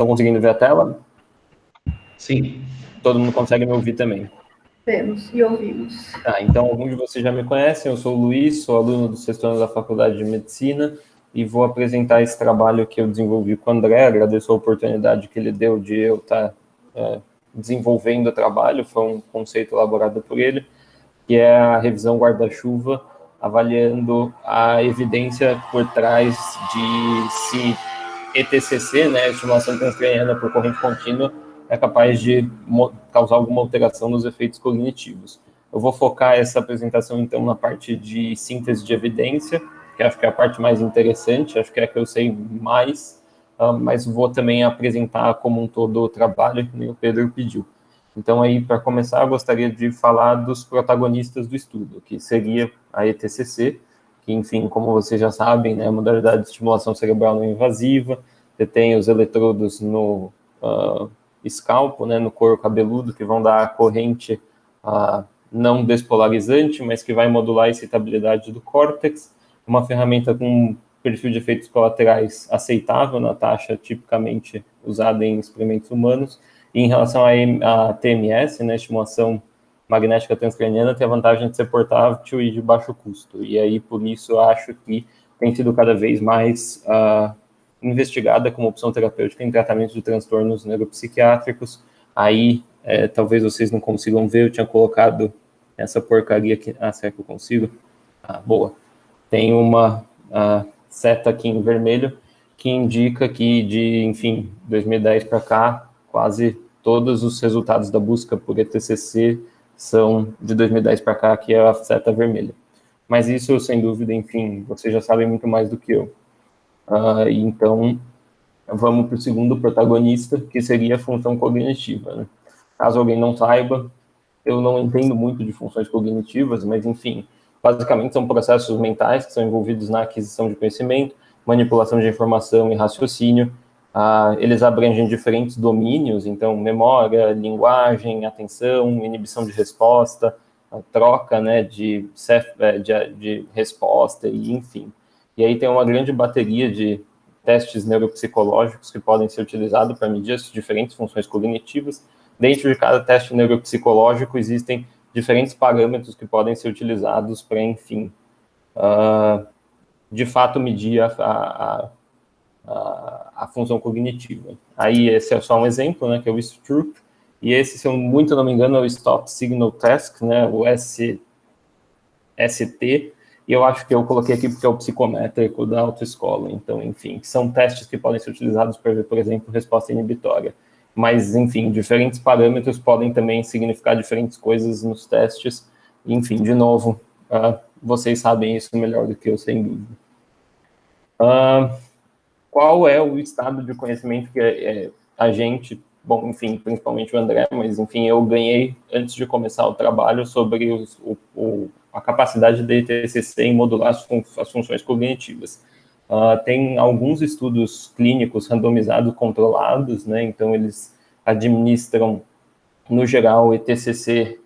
Estão conseguindo ver a tela? Sim. Todo mundo consegue me ouvir também? Vemos e ouvimos. Tá, então alguns de vocês já me conhecem, eu sou o Luiz, sou aluno do sexto ano da Faculdade de Medicina e vou apresentar esse trabalho que eu desenvolvi com o André. Agradeço a oportunidade que ele deu de eu estar desenvolvendo o trabalho, foi um conceito elaborado por ele, que é a revisão guarda-chuva, avaliando a evidência por trás de se ETCC, né, estimulação transcraniana por corrente contínua, é capaz de causar alguma alteração nos efeitos cognitivos. Eu vou focar essa apresentação, então, na parte de síntese de evidência, que acho que é a parte mais interessante, acho que é a que eu sei mais, mas vou também apresentar como um todo o trabalho, que nem o Pedro pediu. Então, aí, para começar, eu gostaria de falar dos protagonistas do estudo, que seria a ETCC, que, enfim, como vocês já sabem, né, é a modalidade de estimulação cerebral não invasiva. Você tem os eletrodos no escalpo, né, no couro cabeludo, que vão dar a corrente não despolarizante, mas que vai modular a excitabilidade do córtex. Uma ferramenta com um perfil de efeitos colaterais aceitável na taxa tipicamente usada em experimentos humanos. E em relação à TMS, né, estimulação magnética transcraniana, tem a vantagem de ser portátil e de baixo custo. E aí, por isso, eu acho que tem sido cada vez mais investigada como opção terapêutica em tratamento de transtornos neuropsiquiátricos. Aí, talvez vocês não consigam ver, eu tinha colocado essa porcaria aqui. Será que eu consigo? Boa. Tem uma seta aqui em vermelho que indica que de, enfim, 2010 para cá, quase todos os resultados da busca por ETCC são de 2010 para cá, que é a seta vermelha. Mas isso, sem dúvida, enfim, vocês já sabem muito mais do que eu. Então, vamos para o segundo protagonista, que seria a função cognitiva, né? Caso alguém não saiba, eu não entendo muito de funções cognitivas, mas, enfim, basicamente são processos mentais que são envolvidos na aquisição de conhecimento, manipulação de informação e raciocínio. Eles abrangem diferentes domínios, então, memória, linguagem, atenção, inibição de resposta, a troca, né, de resposta, e enfim. E aí tem uma grande bateria de testes neuropsicológicos que podem ser utilizados para medir as diferentes funções cognitivas. Dentro de cada teste neuropsicológico existem diferentes parâmetros que podem ser utilizados para, enfim, de fato medir a função cognitiva. Aí esse é só um exemplo, né, que é o Stroop, e esse, se eu muito não me engano, é o Stop Signal Test, né, o ST, e eu acho que eu coloquei aqui porque é o psicométrico da autoescola. Então, enfim, são testes que podem ser utilizados para ver, por exemplo, resposta inibitória. Mas, enfim, diferentes parâmetros podem também significar diferentes coisas nos testes. Enfim, de novo, vocês sabem isso melhor do que eu, sem dúvida. Qual é o estado de conhecimento que a gente, bom, enfim, principalmente o André, mas, enfim, eu ganhei antes de começar o trabalho sobre a capacidade da ETCC em modular as funções cognitivas. Tem alguns estudos clínicos randomizados controlados, né, então eles administram, no geral, ETCC,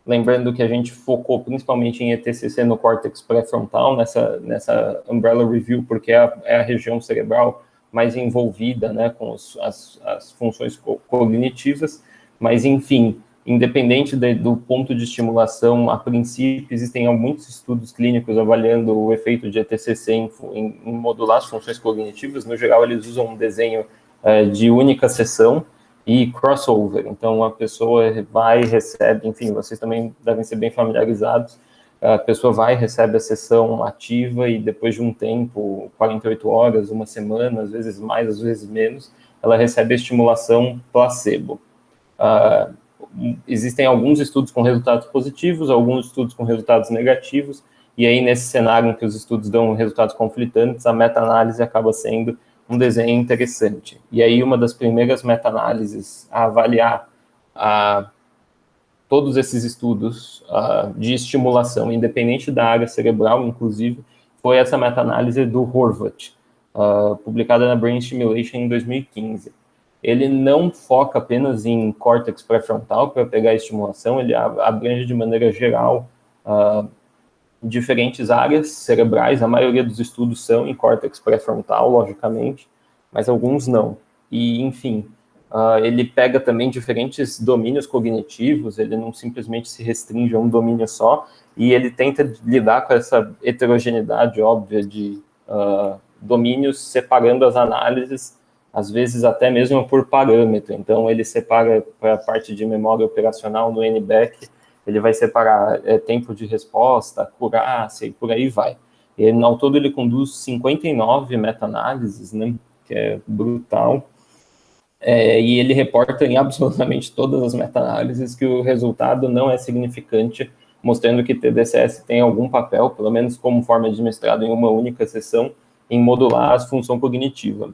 lembrando que a gente focou principalmente em ETCC no córtex pré-frontal, nessa umbrella review, porque é a região cerebral mais envolvida, né, com as funções cognitivas, mas, enfim, independente do ponto de estimulação, a princípio, existem muitos estudos clínicos avaliando o efeito de ETCC em modular as funções cognitivas. No geral, eles usam um desenho de única sessão e crossover. Então, a pessoa vai e recebe, enfim, vocês também devem ser bem familiarizados, a pessoa vai e recebe a sessão ativa e depois de um tempo, 48 horas, uma semana, às vezes mais, às vezes menos, ela recebe a estimulação placebo. Existem alguns estudos com resultados positivos, alguns estudos com resultados negativos, e aí nesse cenário em que os estudos dão resultados conflitantes, a meta-análise acaba sendo um desenho interessante. E aí uma das primeiras meta-análises a avaliar todos esses estudos de estimulação, independente da área cerebral, inclusive, foi essa meta-análise do Horvath, publicada na Brain Stimulation em 2015. Ele não foca apenas em córtex pré-frontal para pegar a estimulação, ele abrange de maneira geral diferentes áreas cerebrais. A maioria dos estudos são em córtex pré-frontal, logicamente, mas alguns não. e, enfim, ele pega também diferentes domínios cognitivos, ele não simplesmente se restringe a um domínio só, e ele tenta lidar com essa heterogeneidade óbvia de domínios, separando as análises, às vezes até mesmo por parâmetro. Então, ele separa para a parte de memória operacional no NBAC, ele vai separar tempo de resposta, acurácia e por aí vai. E, ao todo, ele conduz 59 meta-análises, né, que é brutal. E ele reporta em absolutamente todas as meta-análises que o resultado não é significante, mostrando que TDCS tem algum papel, pelo menos como forma de mestrado em uma única sessão, em modular a função cognitiva.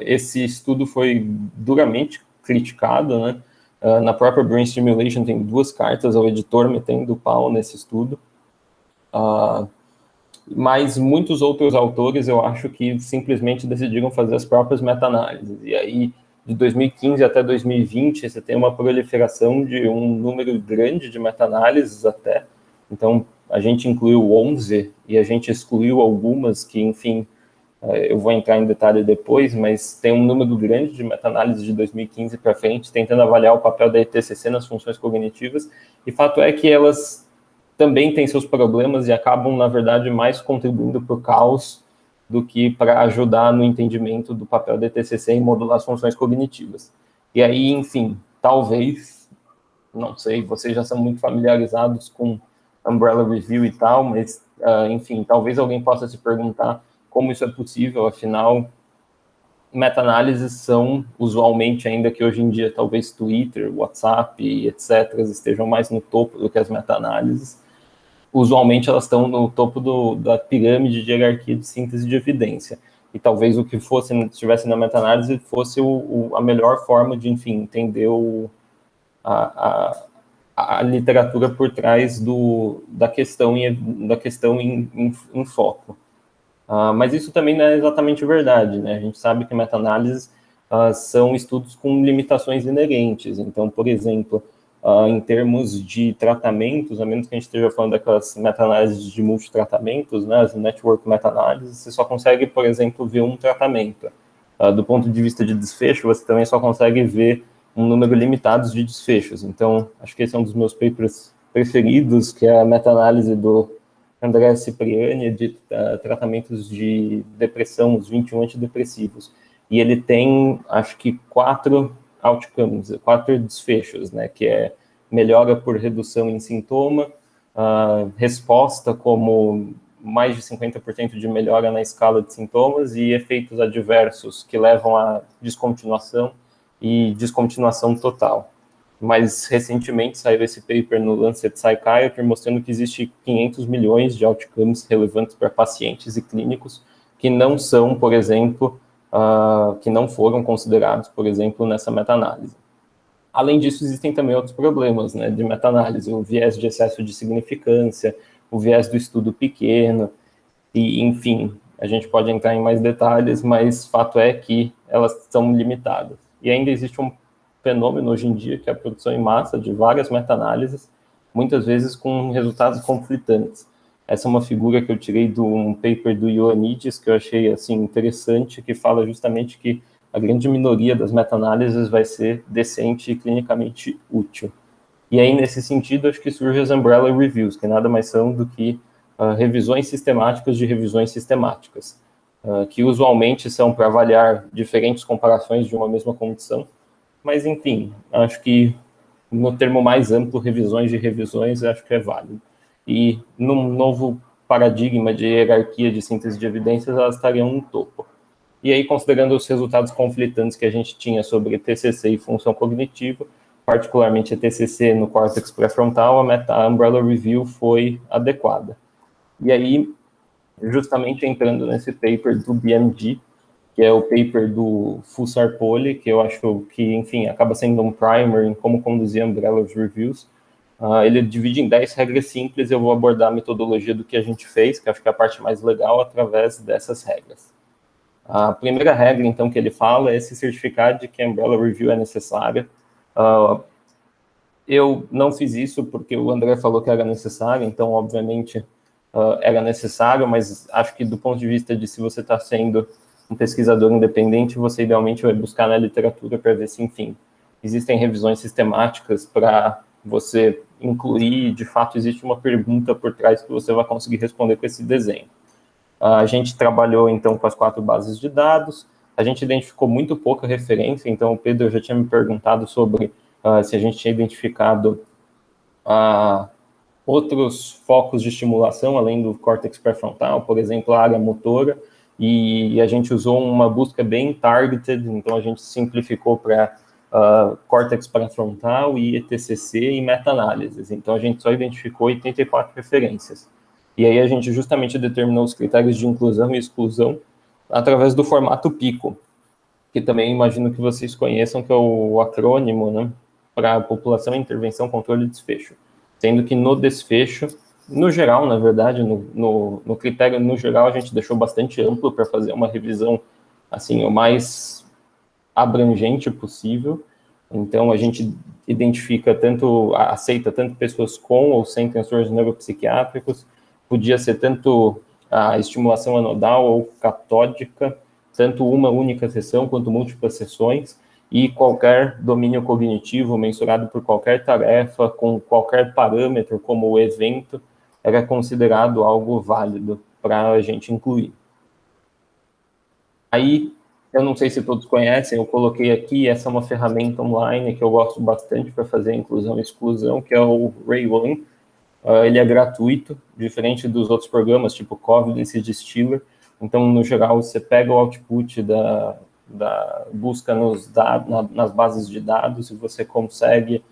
Esse estudo foi duramente criticado, né? Na própria Brain Stimulation tem 2 cartas ao editor metendo pau nesse estudo. Mas muitos outros autores, eu acho que simplesmente decidiram fazer as próprias meta-análises. E aí, de 2015 até 2020, você tem uma proliferação de um número grande de meta-análises até. Então, a gente incluiu 11 e a gente excluiu algumas que, enfim, eu vou entrar em detalhe depois, mas tem um número grande de meta-análises de 2015 para frente, tentando avaliar o papel da ETCC nas funções cognitivas. E fato é que elas também têm seus problemas e acabam, na verdade, mais contribuindo para o caos do que para ajudar no entendimento do papel da TCC em modular as funções cognitivas. E aí, enfim, talvez, não sei, vocês já são muito familiarizados com Umbrella Review e tal, mas, enfim, talvez alguém possa se perguntar como isso é possível, afinal, meta-análises são, usualmente, ainda que hoje em dia, talvez Twitter, WhatsApp, etc., estejam mais no topo do que as meta-análises. Usualmente elas estão no topo da pirâmide de hierarquia de síntese de evidência. E talvez o que estivesse na meta-análise fosse a melhor forma de, enfim, entender a literatura por trás da questão em foco. Mas isso também não é exatamente verdade, né? A gente sabe que meta-análises são estudos com limitações inerentes. Então, por exemplo, em termos de tratamentos, a menos que a gente esteja falando daquelas meta-análises de multitratamentos, né, as network meta-análises, você só consegue, por exemplo, ver um tratamento. Do ponto de vista de desfecho, você também só consegue ver um número limitado de desfechos. Então, acho que esse é um dos meus papers preferidos, que é a meta-análise do André Cipriani, de tratamentos de depressão, os 21 antidepressivos. E ele tem, acho que, 4 outcomes, 4 desfechos, né, que é melhora por redução em sintoma, resposta como mais de 50% de melhora na escala de sintomas e efeitos adversos que levam à descontinuação e descontinuação total. Mas recentemente saiu esse paper no Lancet Psychiatry mostrando que existe 500 milhões de outcomes relevantes para pacientes e clínicos que não são, por exemplo, que não foram considerados, por exemplo, nessa meta-análise. Além disso, existem também outros problemas, né, de meta-análise, o viés de excesso de significância, o viés do estudo pequeno, e, enfim, a gente pode entrar em mais detalhes, mas fato é que elas são limitadas. E ainda existe um fenômeno hoje em dia, que é a produção em massa de várias meta-análises, muitas vezes com resultados conflitantes. Essa é uma figura que eu tirei de um paper do Ioannidis, que eu achei assim, interessante, que fala justamente que a grande minoria das meta-análises vai ser decente e clinicamente útil. E aí, nesse sentido, acho que surgem as Umbrella Reviews, que nada mais são do que revisões sistemáticas de revisões sistemáticas, que usualmente são para avaliar diferentes comparações de uma mesma condição. Mas, enfim, acho que no termo mais amplo, revisões de revisões, acho que é válido. E num novo paradigma de hierarquia de síntese de evidências, elas estariam no topo. E aí, considerando os resultados conflitantes que a gente tinha sobre TCC e função cognitiva, particularmente a TCC no córtex pré-frontal, a Umbrella Review foi adequada. E aí, justamente entrando nesse paper do BMG, que é o paper do Fussar-Poley, que eu acho que, enfim, acaba sendo um primer em como conduzir Umbrella Reviews. Ele divide em 10 regras simples e eu vou abordar a metodologia do que a gente fez, que acho que é a parte mais legal, através dessas regras. A primeira regra, então, que ele fala é se certificar de que a Umbrella Review é necessária. Eu não fiz isso porque o André falou que era necessário, então, obviamente, era necessário, mas acho que do ponto de vista de se você está sendo um pesquisador independente, você idealmente vai buscar na literatura para ver se, enfim, existem revisões sistemáticas para você incluir, de fato, existe uma pergunta por trás que você vai conseguir responder com esse desenho. A gente trabalhou, então, com as 4 bases de dados, a gente identificou muito pouca referência, então o Pedro já tinha me perguntado sobre se a gente tinha identificado outros focos de estimulação, além do córtex pré-frontal, por exemplo, a área motora, e a gente usou uma busca bem targeted, então a gente simplificou para córtex pré-frontal e ETCC e meta-análises, então a gente só identificou 84 referências. E aí a gente justamente determinou os critérios de inclusão e exclusão através do formato PICO, que também imagino que vocês conheçam, que é o acrônimo, né, para população, intervenção, controle e desfecho. Sendo que no desfecho, no geral, na verdade, no critério no geral, a gente deixou bastante amplo para fazer uma revisão, assim, o mais abrangente possível. Então, a gente identifica aceita tanto pessoas com ou sem transtornos neuropsiquiátricos, podia ser tanto a estimulação anodal ou catódica, tanto uma única sessão quanto múltiplas sessões, e qualquer domínio cognitivo mensurado por qualquer tarefa, com qualquer parâmetro, como o evento, era considerado algo válido para a gente incluir. Aí, eu não sei se todos conhecem, eu coloquei aqui, essa é uma ferramenta online que eu gosto bastante para fazer inclusão e exclusão, que é o Ray1. Ele é gratuito, diferente dos outros programas, tipo Covance e Distiller. Então, no geral, você pega o output da busca nas bases de dados e você consegue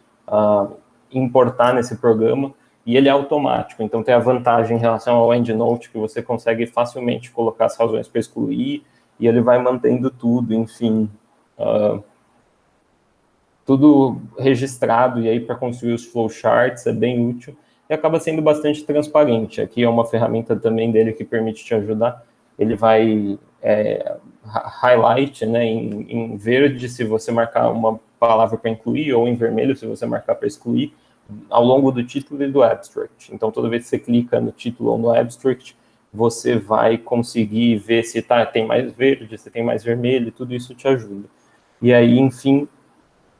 importar nesse programa, e ele é automático. Então, tem a vantagem em relação ao EndNote, que você consegue facilmente colocar as razões para excluir, e ele vai mantendo tudo, enfim, tudo registrado, e aí para construir os flowcharts é bem útil, e acaba sendo bastante transparente. Aqui é uma ferramenta também dele que permite te ajudar. Ele vai highlight, né, em verde se você marcar uma palavra para incluir, ou em vermelho se você marcar para excluir, ao longo do título e do abstract. Então, toda vez que você clica no título ou no abstract, você vai conseguir ver se tem mais verde, se tem mais vermelho, tudo isso te ajuda. E aí, enfim,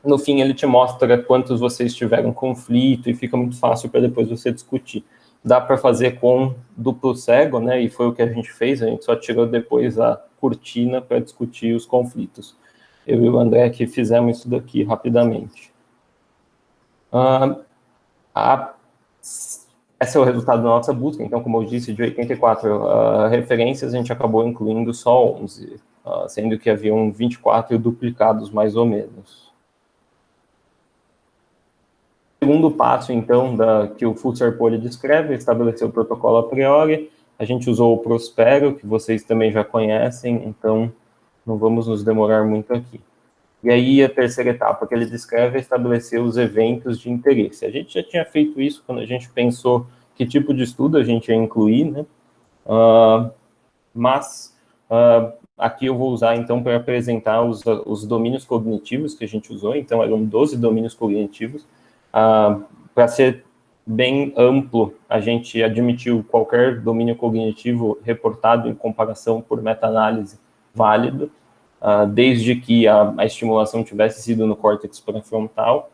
no fim ele te mostra quantos vocês tiveram conflito, e fica muito fácil para depois você discutir. Dá para fazer com duplo cego, né, e foi o que a gente fez, a gente só tirou depois a cortina para discutir os conflitos. Eu e o André que fizemos isso daqui rapidamente. Esse é o resultado da nossa busca. Então, como eu disse, de 84 referências, a gente acabou incluindo só 11, sendo que haviam 24 duplicados, mais ou menos. O segundo passo, então, que o Fusser-Polly descreve, estabelecer o protocolo a priori. A gente usou o Prospero, que vocês também já conhecem, então não vamos nos demorar muito aqui. E aí, a terceira etapa que ele descreve é estabelecer os eventos de interesse. A gente já tinha feito isso quando a gente pensou que tipo de estudo a gente ia incluir, né? Mas aqui eu vou usar, então, para apresentar os domínios cognitivos que a gente usou. Então, eram 12 domínios cognitivos. Para ser bem amplo, a gente admitiu qualquer domínio cognitivo reportado em comparação por meta-análise válido, desde que a estimulação tivesse sido no córtex pré-frontal,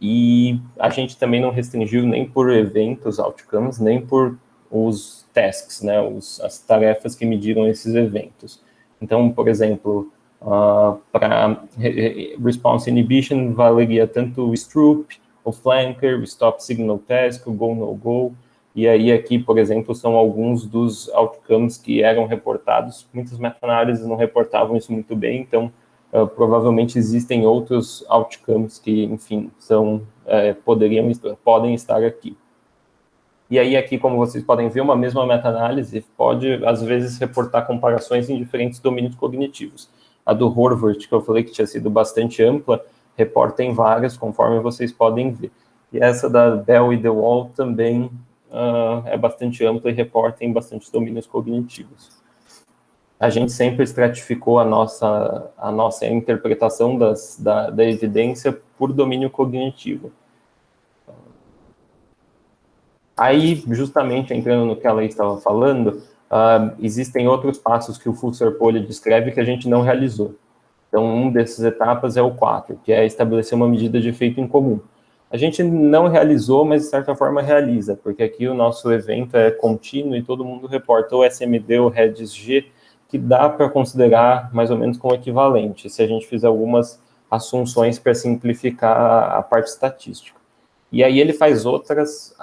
e a gente também não restringiu nem por eventos, outcomes, nem por os tasks, né, as tarefas que mediram esses eventos. Então, por exemplo, para response inhibition, valeria tanto o Stroop, o Flanker, o Stop Signal Task, o Go No Go, e aí aqui, por exemplo, são alguns dos outcomes que eram reportados. Muitas meta-análises não reportavam isso muito bem, então provavelmente existem outros outcomes que, enfim, podem estar aqui. E aí aqui, como vocês podem ver, uma mesma meta-análise pode, às vezes, reportar comparações em diferentes domínios cognitivos. A do Horvath, que eu falei que tinha sido bastante ampla, reporta em várias, conforme vocês podem ver. E essa da Bell e The Wall também é bastante ampla e reporta em bastantes domínios cognitivos. A gente sempre estratificou a nossa interpretação da evidência por domínio cognitivo. Aí, justamente entrando no que ela estava falando, Existem outros passos que o Fusser Poly descreve que a gente não realizou. Então, uma dessas etapas é o 4, que é estabelecer uma medida de efeito em comum. A gente não realizou, mas de certa forma realiza, porque aqui o nosso evento é contínuo e todo mundo reporta o SMD ou REDS-G, que dá para considerar mais ou menos como equivalente, se a gente fizer algumas assunções para simplificar a parte estatística. E aí ele faz outras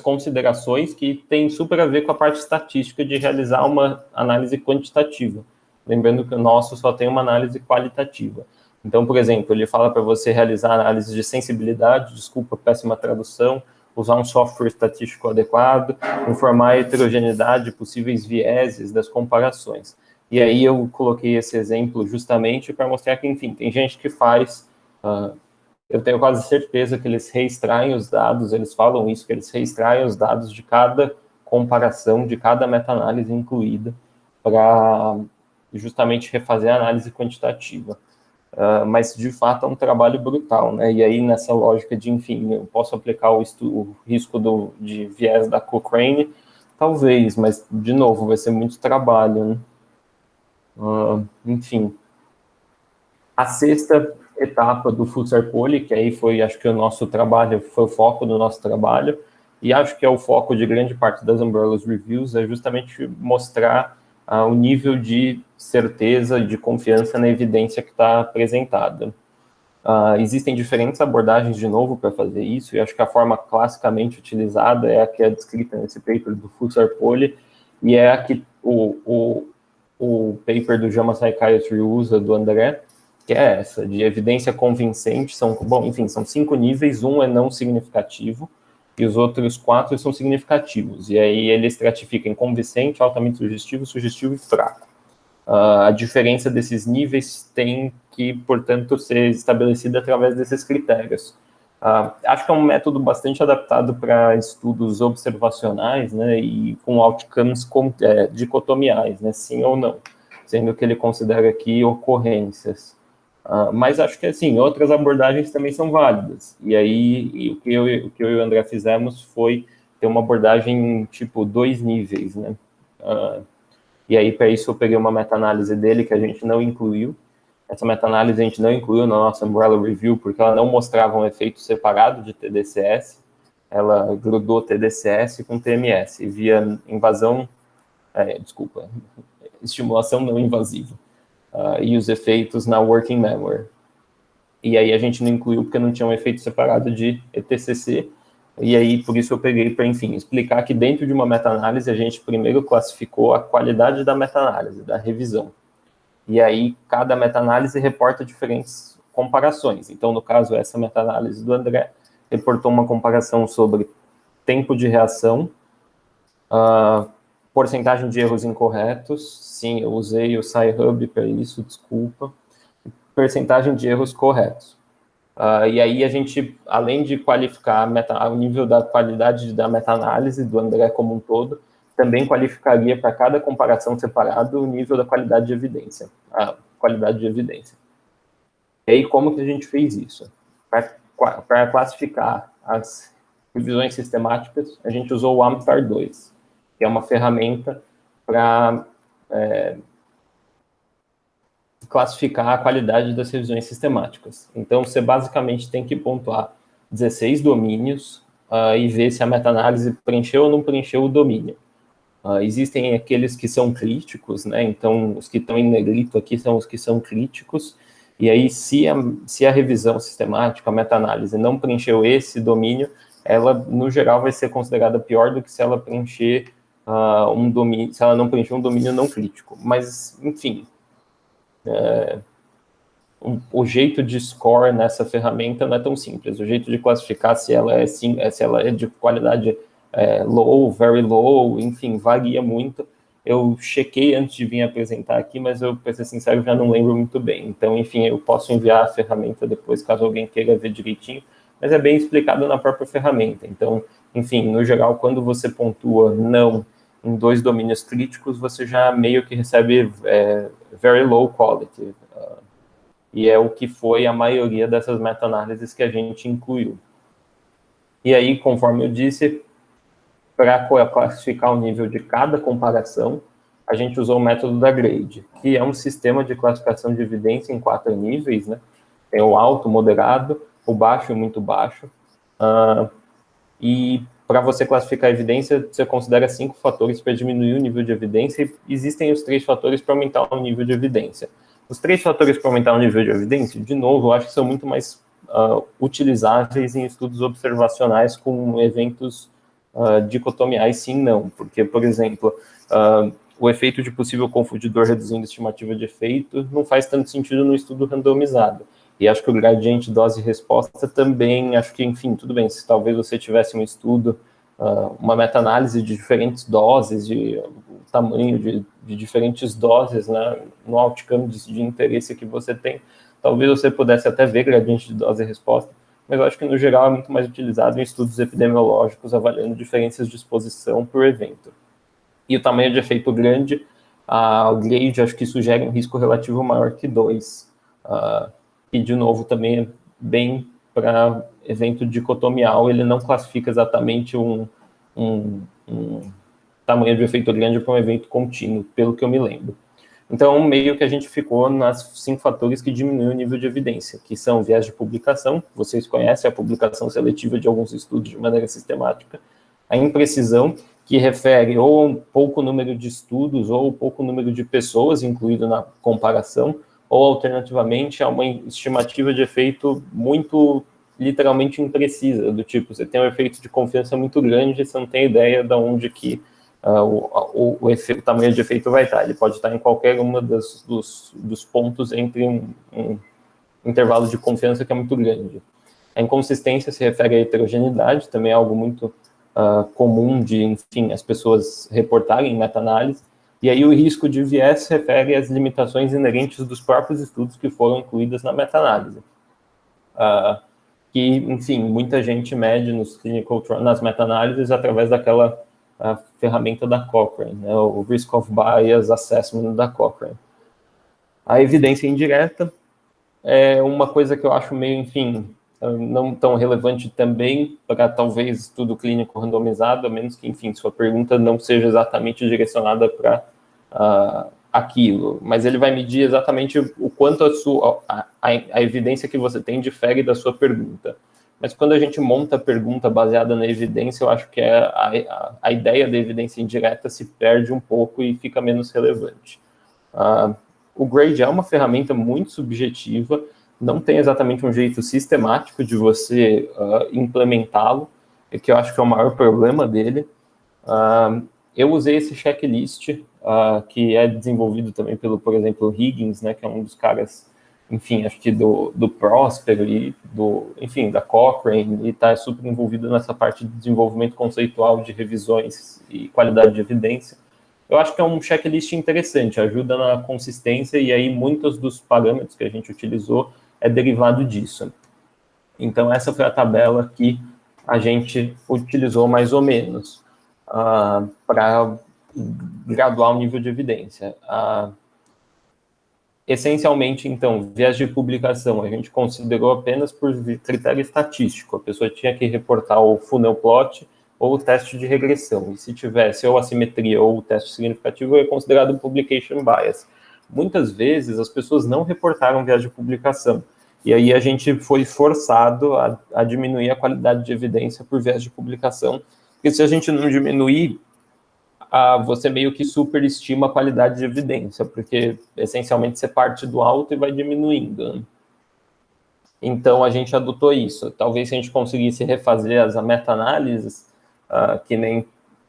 considerações que têm super a ver com a parte estatística de realizar uma análise quantitativa. Lembrando que o nosso só tem uma análise qualitativa. Então, por exemplo, ele fala para você realizar análise de sensibilidade, desculpa, péssima tradução, usar um software estatístico adequado, informar a heterogeneidade, possíveis vieses das comparações. E aí eu coloquei esse exemplo justamente para mostrar que, enfim, tem gente que faz... eu tenho quase certeza que eles reextraem os dados, eles falam isso, que eles reextraem os dados de cada comparação, de cada meta-análise incluída, para justamente refazer a análise quantitativa. Mas, de fato, é um trabalho brutal, né? E aí, nessa lógica de, enfim, eu posso aplicar o risco de viés da Cochrane? Talvez, mas, de novo, vai ser muito trabalho, né? Enfim. A sexta etapa do Fusser Poly, que aí foi, acho que o nosso trabalho, foi o foco do nosso trabalho, e acho que é o foco de grande parte das Umbrellas Reviews, é justamente mostrar o nível de certeza, de confiança na evidência que está apresentada. Existem diferentes abordagens, de novo, para fazer isso, e acho que a forma classicamente utilizada é a que é descrita nesse paper do Fusser Poly, e é a que o paper do JAMA Psychiatry usa, do André, que é essa, de evidência convincente. São 5 níveis, um é não significativo, e os outros 4 são significativos. E aí ele estratifica em convincente, altamente sugestivo, sugestivo e fraco. A diferença desses níveis tem que, portanto, ser estabelecida através desses critérios. Acho que é um método bastante adaptado para estudos observacionais, né, e com outcomes dicotomiais, né, sim ou não, sendo que ele considera aqui ocorrências. Mas acho que, assim, outras abordagens também são válidas. E aí, o que eu e o André fizemos foi ter uma abordagem, tipo, 2 níveis, né? E aí, para isso, eu peguei uma meta-análise dele que a gente não incluiu. Essa meta-análise a gente não incluiu na nossa Umbrella Review porque ela não mostrava um efeito separado de TDCS. Ela grudou TDCS com TMS e via estimulação não invasiva. E os efeitos na working memory. E aí a gente não incluiu porque não tinha um efeito separado de ETCC, e aí por isso eu peguei para, enfim, explicar que dentro de uma meta-análise a gente primeiro classificou a qualidade da meta-análise, da revisão. E aí cada meta-análise reporta diferentes comparações. Então, no caso, essa meta-análise do André reportou uma comparação sobre tempo de reação, porcentagem de erros incorretos. Sim, eu usei o Sci-Hub para isso, desculpa. Percentagem de erros corretos. E aí a gente, além de qualificar o nível da qualidade da meta-análise do André como um todo, também qualificaria para cada comparação separada o nível da qualidade de evidência, a qualidade de evidência. E aí como que a gente fez isso? Para classificar as revisões sistemáticas, a gente usou o AMPAR2, que é uma ferramenta para classificar a qualidade das revisões sistemáticas. Então, você basicamente tem que pontuar 16 domínios e ver se a meta-análise preencheu ou não preencheu o domínio. Existem aqueles que são críticos, né? Então, os que estão em negrito aqui são os que são críticos, e aí, se a revisão sistemática, a meta-análise, não preencheu esse domínio, ela, no geral, vai ser considerada pior do que se ela preencher um domínio, se ela não preencher um domínio não crítico. Mas, enfim, o jeito de score nessa ferramenta não é tão simples. O jeito de classificar se ela é de qualidade low, very low, enfim, varia muito. Eu chequei antes de vir apresentar aqui, mas eu, para ser sincero, já não lembro muito bem. Então, enfim, eu posso enviar a ferramenta depois, caso alguém queira ver direitinho, mas é bem explicado na própria ferramenta. Então, enfim, no geral, quando você pontua não em 2 domínios críticos, você já meio que recebe very low quality. E é o que foi a maioria dessas meta-análises que a gente incluiu. E aí, conforme eu disse, para classificar o nível de cada comparação, a gente usou o método da grade, que é um sistema de classificação de evidência em 4 níveis, né? Tem o alto, moderado, o baixo e o muito baixo. E para você classificar a evidência, você considera 5 fatores para diminuir o nível de evidência, e existem os 3 fatores para aumentar o nível de evidência. Os 3 fatores para aumentar o nível de evidência, de novo, eu acho que são muito mais utilizáveis em estudos observacionais com eventos dicotomiais, sim, não. Porque, por exemplo, o efeito de possível confundidor reduzindo a estimativa de efeito não faz tanto sentido no estudo randomizado. E acho que o gradiente dose-resposta também, acho que, enfim, tudo bem, se talvez você tivesse um estudo, uma meta-análise de diferentes doses, de tamanho de diferentes doses, né, no outcome de interesse que você tem, talvez você pudesse até ver gradiente de dose-resposta, mas eu acho que, no geral, é muito mais utilizado em estudos epidemiológicos, avaliando diferenças de exposição por evento. E o tamanho de efeito grande, o grade, acho que sugere um risco relativo maior que 2. E, de novo, também é bem para evento dicotomial, ele não classifica exatamente um tamanho de efeito grande para um evento contínuo, pelo que eu me lembro. Então, meio que a gente ficou nas 5 fatores que diminuem o nível de evidência, que são viés de publicação, vocês conhecem a publicação seletiva de alguns estudos de maneira sistemática, a imprecisão, que refere ou a um pouco número de estudos ou pouco número de pessoas incluído na comparação, ou alternativamente a uma estimativa de efeito muito literalmente imprecisa, do tipo, você tem um efeito de confiança muito grande e você não tem ideia de onde que o tamanho de efeito vai estar. Ele pode estar em qualquer uma dos pontos entre um intervalo de confiança que é muito grande. A inconsistência se refere à heterogeneidade, também é algo muito comum de, enfim, as pessoas reportarem em meta-análise. E aí o risco de viés se refere às limitações inerentes dos próprios estudos que foram incluídas na meta-análise. Que, enfim, muita gente mede nas meta-análises através daquela ferramenta da Cochrane, né, o Risk of Bias Assessment da Cochrane. A evidência indireta é uma coisa que eu acho meio, enfim, não tão relevante também para talvez estudo clínico randomizado, a menos que, enfim, sua pergunta não seja exatamente direcionada para aquilo, mas ele vai medir exatamente o quanto a evidência que você tem difere da sua pergunta. Mas quando a gente monta a pergunta baseada na evidência, eu acho que a ideia da evidência indireta se perde um pouco e fica menos relevante. O grade é uma ferramenta muito subjetiva, não tem exatamente um jeito sistemático de você implementá-lo, que eu acho que é o maior problema dele. Eu usei esse checklist, que é desenvolvido também pelo, por exemplo, Higgins, né, que é um dos caras, enfim, acho que do Próspero e enfim, da Cochrane, e está super envolvido nessa parte de desenvolvimento conceitual de revisões e qualidade de evidência. Eu acho que é um checklist interessante, ajuda na consistência, e aí muitos dos parâmetros que a gente utilizou é derivado disso. Então, essa foi a tabela que a gente utilizou mais ou menos para graduar o nível de evidência. Essencialmente, então, viés de publicação, a gente considerou apenas por critério estatístico. A pessoa tinha que reportar o funnel plot ou o teste de regressão. E se tivesse ou assimetria ou o teste significativo, é considerado publication bias. Muitas vezes, as pessoas não reportaram viés de publicação. E aí a gente foi forçado a diminuir a qualidade de evidência por viés de publicação. Porque se a gente não diminuir, você meio que superestima a qualidade de evidência, porque essencialmente você parte do alto e vai diminuindo, né? Então a gente adotou isso. Talvez se a gente conseguisse refazer as meta-análises, que nem,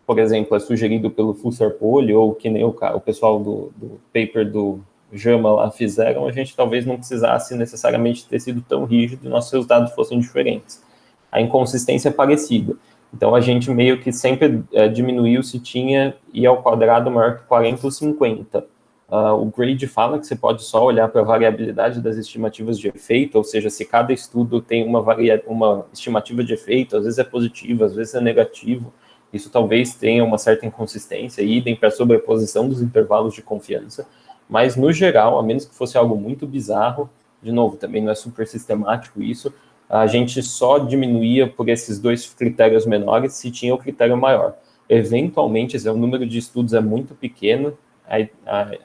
por exemplo, é sugerido pelo Fusser-Polly, ou que nem o pessoal do paper do JAMA lá fizeram, a gente talvez não precisasse necessariamente ter sido tão rígido e nossos resultados fossem diferentes. A inconsistência é parecida. Então, a gente meio que sempre diminuiu se tinha I ao quadrado maior que 40 ou 50. O grade fala que você pode só olhar para a variabilidade das estimativas de efeito, ou seja, se cada estudo tem uma estimativa de efeito, às vezes é positivo, às vezes é negativo, isso talvez tenha uma certa inconsistência, idem para a sobreposição dos intervalos de confiança, mas, no geral, a menos que fosse algo muito bizarro, de novo, também não é super sistemático isso, a gente só diminuía por esses 2 critérios menores se tinha o critério maior. eventualmente, o número de estudos é muito pequeno,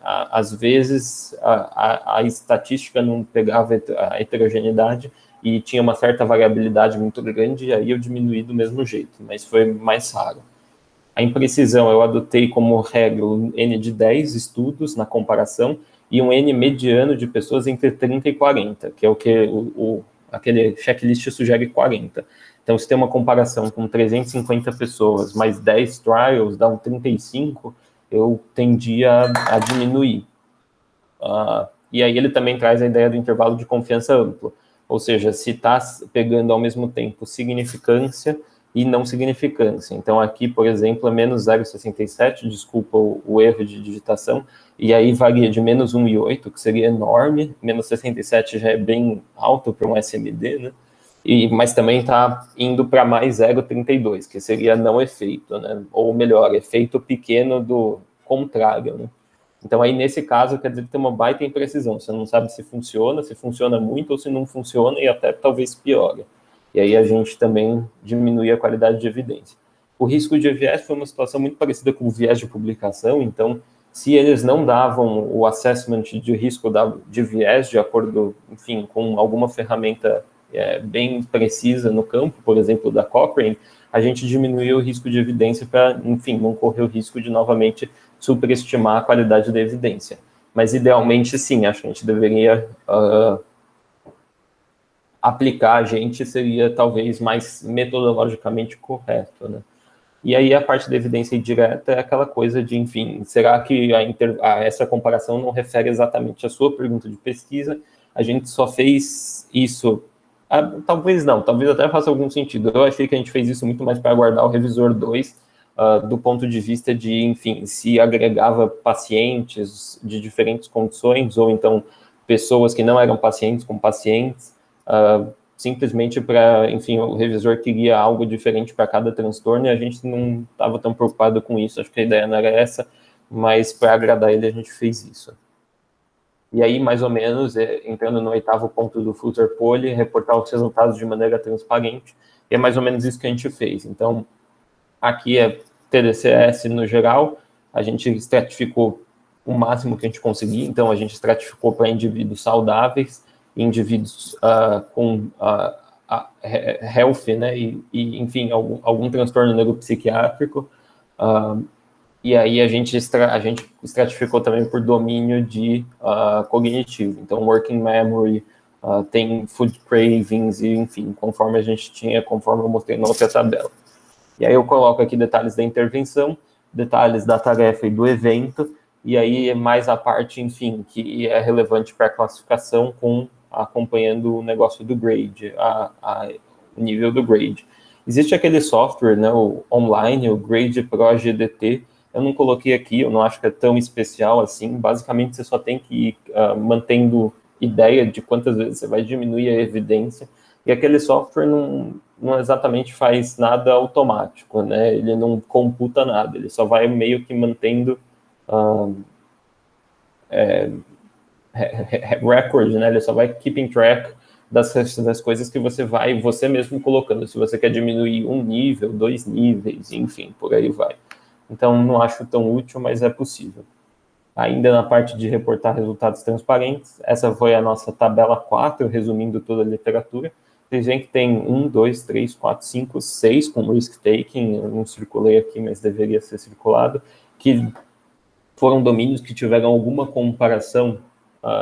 às vezes a estatística não pegava a heterogeneidade e tinha uma certa variabilidade muito grande, e aí eu diminuí do mesmo jeito, mas foi mais raro. A imprecisão eu adotei como regra um N de 10 estudos na comparação e um N mediano de pessoas entre 30 e 40, que é o que aquele checklist sugere 40. Então, se tem uma comparação com 350 pessoas mais 10 trials, dá um 35, eu tendia a diminuir. E aí ele também traz a ideia do intervalo de confiança amplo, ou seja, se está pegando ao mesmo tempo significância e não significância. Então aqui, por exemplo, é menos 0,67, desculpa o erro de digitação, e aí varia de menos 1,8, que seria enorme, menos 67 já é bem alto para um SMD, né? Mas também está indo para mais 0,32, que seria não efeito, né? Ou melhor, efeito pequeno do contrário, né? Então, aí, nesse caso, quer dizer que tem uma baita imprecisão. Você não sabe se funciona muito ou se não funciona e até talvez piora. E aí a gente também diminui a qualidade de evidência. O risco de viés foi uma situação muito parecida com o viés de publicação. Então, se eles não davam o assessment de risco de viés de acordo, enfim, com alguma ferramenta bem precisa no campo, por exemplo, da Cochrane, a gente diminuiu o risco de evidência para, enfim, não correr o risco de novamente superestimar a qualidade da evidência. Mas, idealmente, sim, acho que a gente deveria aplicar a gente seria talvez mais metodologicamente correto, né? E aí a parte da evidência indireta é aquela coisa de, enfim, será que essa comparação não refere exatamente à sua pergunta de pesquisa? A gente só fez isso, talvez não, talvez até faça algum sentido. Eu achei que a gente fez isso muito mais para aguardar o revisor 2, do ponto de vista de, enfim, se agregava pacientes de diferentes condições, ou então pessoas que não eram pacientes com pacientes, simplesmente para, enfim, o revisor queria algo diferente para cada transtorno e a gente não estava tão preocupado com isso. Acho que a ideia não era essa, mas para agradar ele a gente fez isso. E aí, mais ou menos, entrando no 8º ponto do Flutter Poll, reportar os resultados de maneira transparente, e é mais ou menos isso que a gente fez. Então, aqui é TDCS no geral, a gente estratificou o máximo que a gente conseguia, então a gente estratificou para indivíduos saudáveis, indivíduos com health, né, e enfim, algum transtorno neuropsiquiátrico, e aí a gente estratificou também por domínio de cognitivo, então working memory, tem food cravings, e enfim, conforme eu mostrei na outra tabela. E aí eu coloco aqui detalhes da intervenção, detalhes da tarefa e do evento, e aí é mais a parte, enfim, que é relevante para a classificação, acompanhando o negócio do grade, o nível do grade. Existe aquele software, né, o online, o Grade Pro GDT, eu não coloquei aqui, eu não acho que é tão especial assim, basicamente você só tem que ir mantendo ideia de quantas vezes você vai diminuir a evidência, e aquele software não exatamente faz nada automático, né? Ele não computa nada, ele só vai meio que mantendo record, né? Ele só vai keeping track das coisas que você mesmo colocando, se você quer diminuir um nível, 2 níveis, enfim, por aí vai. Então, não acho tão útil, mas é possível. Ainda na parte de reportar resultados transparentes, essa foi a nossa tabela 4, resumindo toda a literatura. Vocês veem que tem 1, 2, 3, 4, 5, 6 com risk-taking, eu não circulei aqui, mas deveria ser circulado, que foram domínios que tiveram alguma comparação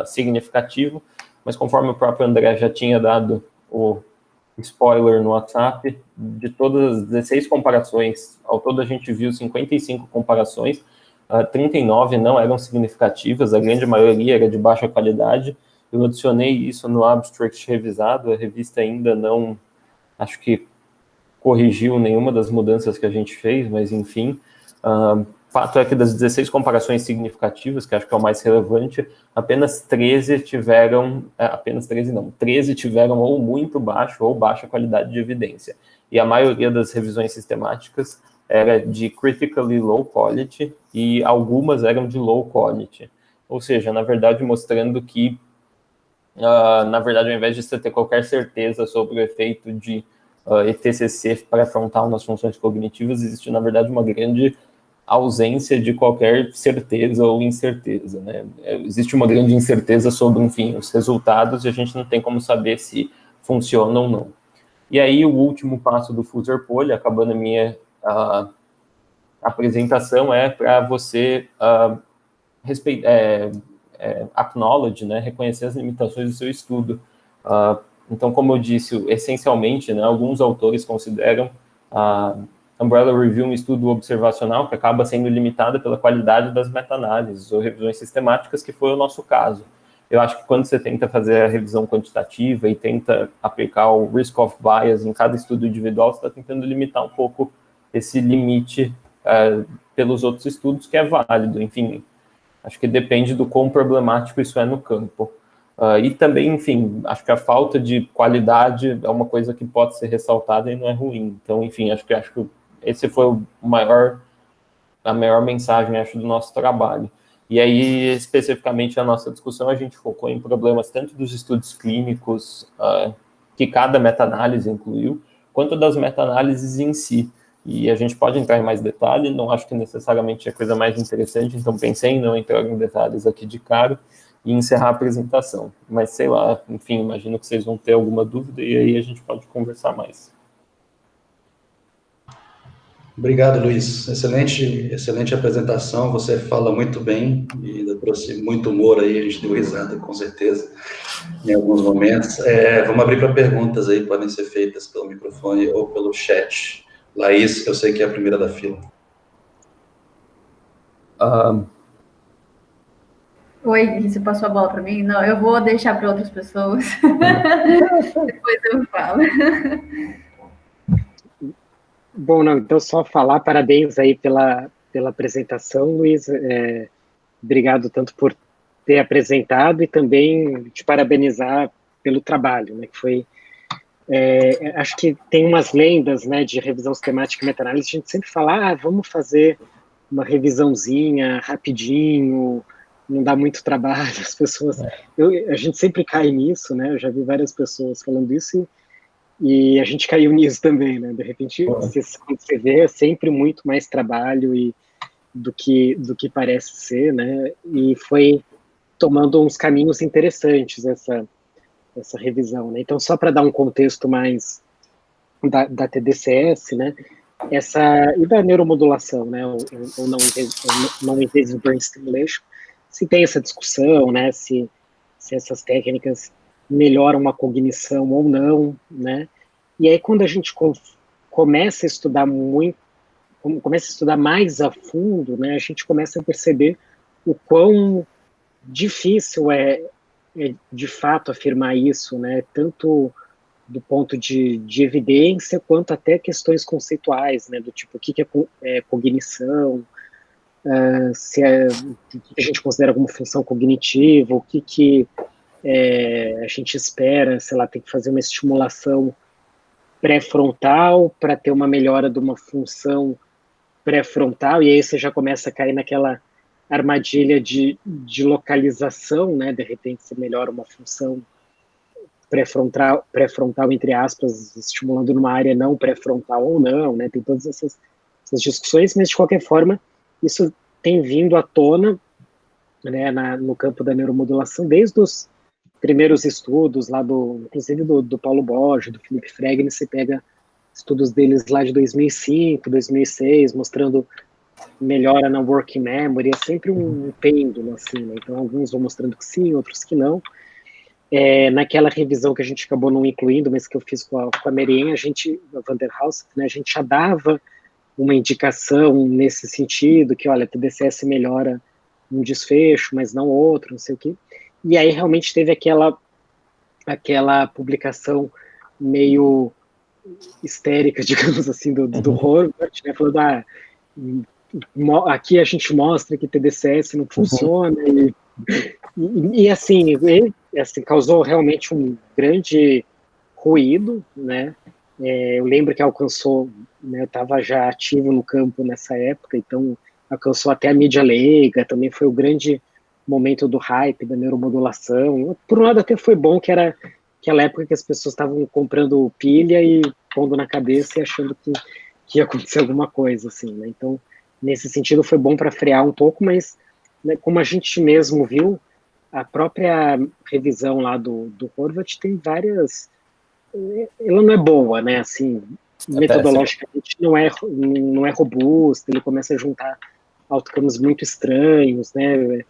significativa, mas conforme o próprio André já tinha dado o spoiler no WhatsApp, de todas as 16 comparações, ao todo a gente viu 55 comparações, 39 não eram significativas, a grande maioria era de baixa qualidade. Eu adicionei isso no abstract revisado, a revista ainda não, acho que corrigiu nenhuma das mudanças que a gente fez, mas enfim, fato é que das 16 comparações significativas, que acho que é o mais relevante, apenas 13 tiveram, 13 tiveram ou muito baixo ou baixa qualidade de evidência. E a maioria das revisões sistemáticas era de critically low quality e algumas eram de low quality. Ou seja, na verdade, mostrando que, na verdade, ao invés de você ter qualquer certeza sobre o efeito de ETCC pré-frontal nas funções cognitivas, existe, na verdade, uma grande ausência de qualquer certeza ou incerteza, né? Existe uma grande incerteza sobre, enfim, os resultados, e a gente não tem como saber se funciona ou não. E aí, o último passo do Fusser-Polly, acabando a minha apresentação, é para você acknowledge, né, reconhecer as limitações do seu estudo. Então, como eu disse, essencialmente, né, alguns autores consideram a Umbrella Review um estudo observacional que acaba sendo limitado pela qualidade das meta-análises ou revisões sistemáticas, que foi o nosso caso. Eu acho que quando você tenta fazer a revisão quantitativa e tenta aplicar o risk of bias em cada estudo individual, você está tentando limitar um pouco esse limite pelos outros estudos, que é válido. Enfim, acho que depende do quão problemático isso é no campo. E também, enfim, acho que a falta de qualidade é uma coisa que pode ser ressaltada e não é ruim. Então, enfim, acho que esse foi a maior mensagem, acho, do nosso trabalho. E aí, especificamente, a nossa discussão, a gente focou em problemas tanto dos estudos clínicos, que cada meta-análise incluiu, quanto das meta-análises em si. E a gente pode entrar em mais detalhe, não acho que necessariamente é a coisa mais interessante, então pensei em não entrar em detalhes aqui de cara e encerrar a apresentação. Mas, sei lá, enfim, imagino que vocês vão ter alguma dúvida e aí a gente pode conversar mais. Obrigado, Luiz. Excelente apresentação. Você fala muito bem e ainda trouxe muito humor aí. A gente deu risada, com certeza, em alguns momentos. Vamos abrir para perguntas aí, podem ser feitas pelo microfone ou pelo chat. Laís, eu sei que é a primeira da fila. Oi, você passou a bola para mim? Não, eu vou deixar para outras pessoas. Depois eu falo. Bom, não, então só falar parabéns aí pela apresentação, Luiz. Obrigado tanto por ter apresentado e também te parabenizar pelo trabalho, né, que foi... acho que tem umas lendas, né, de revisão sistemática e meta-análise, a gente sempre fala, vamos fazer uma revisãozinha rapidinho, não dá muito trabalho, as pessoas... a gente sempre cai nisso, né, eu já vi várias pessoas falando isso e a gente caiu nisso também, né, de repente, quando você vê, é sempre muito mais trabalho do que parece ser, né, e foi tomando uns caminhos interessantes essa revisão, né? Então, só para dar um contexto mais da TDCS, né, e da neuromodulação, né, ou não invasive brain stimulation, se tem essa discussão, né, se essas técnicas melhoram a cognição ou não, né, e aí quando a gente começa a estudar mais a fundo, né, a gente começa a perceber o quão difícil é de fato afirmar isso, né, tanto do ponto de evidência, quanto até questões conceituais, né, do tipo, o que é cognição, o que a gente considera como função cognitiva, o que a gente espera, sei lá, tem que fazer uma estimulação pré-frontal para ter uma melhora de uma função pré-frontal, e aí você já começa a cair naquela armadilha de localização, né, de repente você melhora uma função pré-frontal, entre aspas, estimulando numa área não pré-frontal ou não, né, tem todas essas discussões, mas de qualquer forma, isso tem vindo à tona, né, no campo da neuromodulação, desde os primeiros estudos lá inclusive do Paulo Borges, do Felipe Fregner, você pega estudos deles lá de 2005, 2006, mostrando melhora na working memory, é sempre um pêndulo, assim, né? Então alguns vão mostrando que sim, outros que não. Naquela revisão que a gente acabou não incluindo, mas que eu fiz com a Merien, a Vanderhaus, né, a gente já dava uma indicação nesse sentido, que olha, a TDCS melhora um desfecho, mas não outro, não sei o quê. E aí realmente teve aquela publicação meio histérica, digamos assim, do Horvath, né, falando, aqui a gente mostra que TDCS não funciona, e assim, causou realmente um grande ruído, né, eu lembro que alcançou, né, eu estava já ativo no campo nessa época, então alcançou até a mídia leiga, também foi o grande momento do hype da neuromodulação. Por um lado até foi bom, que era aquela época que as pessoas estavam comprando pilha e pondo na cabeça e achando que ia acontecer alguma coisa, assim, né? Então, nesse sentido, foi bom para frear um pouco, mas, né, como a gente mesmo viu, a própria revisão lá do Horvath tem várias... Ela não é boa, né? Assim, metodologicamente não é robusta, ele começa a juntar outcomes muito estranhos, né?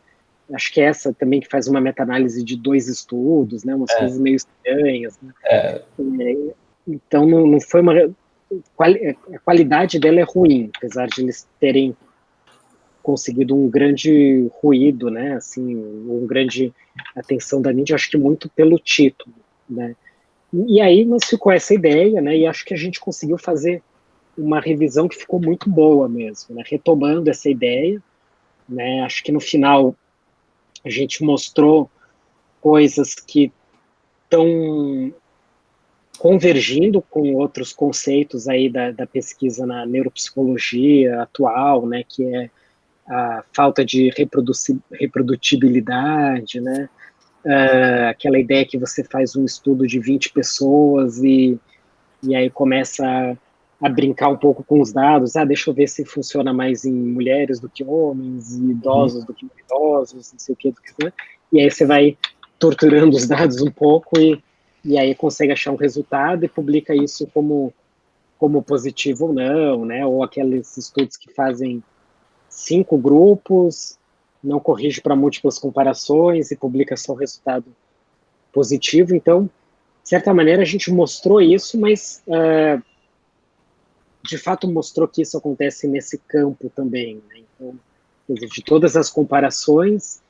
Acho que é essa também que faz uma meta-análise de 2 estudos, né? Umas coisas meio estranhas, né? Então, não foi uma... A qualidade dela é ruim, apesar de eles terem conseguido um grande ruído, né? Assim, uma grande atenção da mídia, acho que muito pelo título, né? E aí, mas ficou essa ideia, né? E acho que a gente conseguiu fazer uma revisão que ficou muito boa mesmo, né? Retomando essa ideia, né? Acho que no final a gente mostrou coisas que estão convergindo com outros conceitos aí da pesquisa na neuropsicologia atual, né? Que é a falta de reprodutibilidade, né? Aquela ideia que você faz um estudo de 20 pessoas e aí começa a brincar um pouco com os dados, deixa eu ver se funciona mais em mulheres do que homens, e idosos do que idosos, não sei o que, né? E aí você vai torturando os dados um pouco e aí consegue achar um resultado e publica isso como positivo ou não, né? Ou aqueles estudos que fazem 5 grupos, não corrige para múltiplas comparações e publica só o resultado positivo. Então, de certa maneira, a gente mostrou isso, mas de fato mostrou que isso acontece nesse campo também, né? Então, de todas as comparações,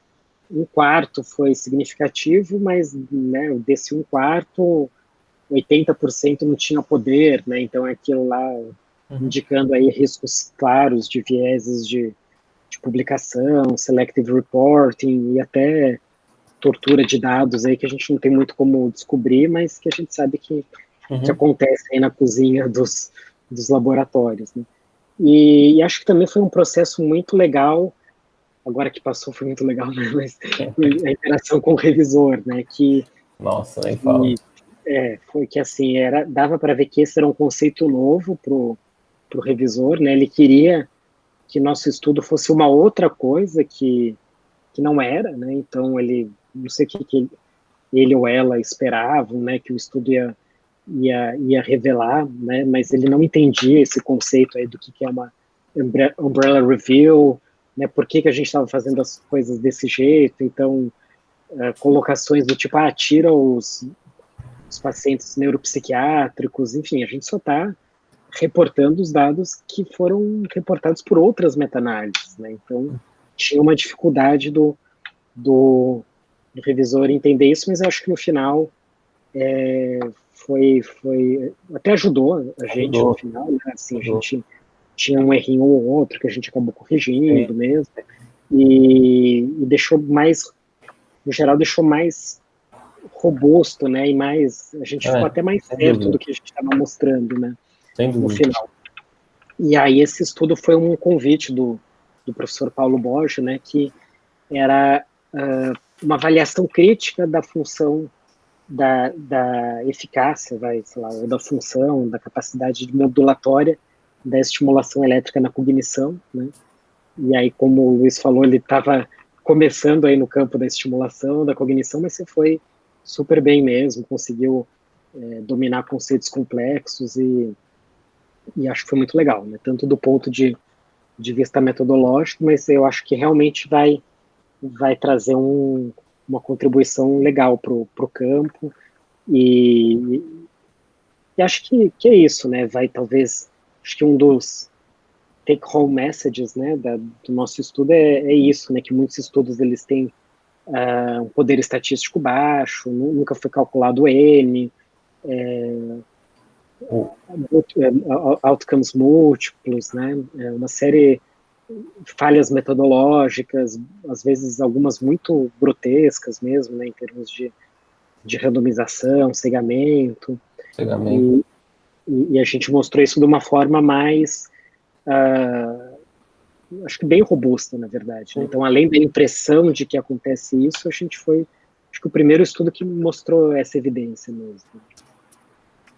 1/4 foi significativo, mas, né, desse 1/4, 80% não tinha poder, né? Então, é aquilo lá indicando aí riscos claros de vieses de publicação, selective reporting e até tortura de dados aí que a gente não tem muito como descobrir, mas que a gente sabe que acontece aí na cozinha dos laboratórios, né? E acho que também foi um processo muito legal, agora que passou foi muito legal, né? Mas a interação com o revisor, né? Nossa, nem fala. Foi que assim, dava para ver que esse era um conceito novo pro revisor, né? Ele queria que nosso estudo fosse uma outra coisa que não era, né? Então ele, não sei o que ele ou ela esperavam, né? Que o estudo ia revelar, né? Mas ele não entendia esse conceito aí do que é uma umbrella review, né? Por que a gente estava fazendo as coisas desse jeito? Então, colocações do tipo, tira os pacientes neuropsiquiátricos, enfim, a gente só está reportando os dados que foram reportados por outras meta-análises, né? Então, tinha uma dificuldade do revisor entender isso, mas eu acho que no final foi até ajudou a gente no final, né? Assim, a gente tinha um errinho ou outro que a gente acabou corrigindo mesmo, e deixou mais, no geral, deixou mais robusto, né? E mais, a gente ficou até mais certo do que a gente estava mostrando, né? No final. E aí esse estudo foi um convite do professor Paulo Borges, né, que era uma avaliação crítica da função da eficácia, sei lá, ou da função, da capacidade modulatória da estimulação elétrica na cognição, né? E aí, como o Luiz falou, ele estava começando aí no campo da estimulação, da cognição, mas você foi super bem mesmo, conseguiu dominar conceitos complexos e acho que foi muito legal, né? Tanto do ponto de vista metodológico, mas eu acho que realmente vai trazer uma contribuição legal para o campo e acho que é isso, né? Acho que um dos take-home messages, né, do nosso estudo é isso, né? Que muitos estudos eles têm um poder estatístico baixo, nunca foi calculado N, outcomes múltiplos, né? Uma série de falhas metodológicas, às vezes algumas muito grotescas mesmo, né, em termos de randomização, cegamento. E a gente mostrou isso de uma forma mais, acho que bem robusta, na verdade, né? Então, além da impressão de que acontece isso, a gente foi, acho que o primeiro estudo que mostrou essa evidência mesmo.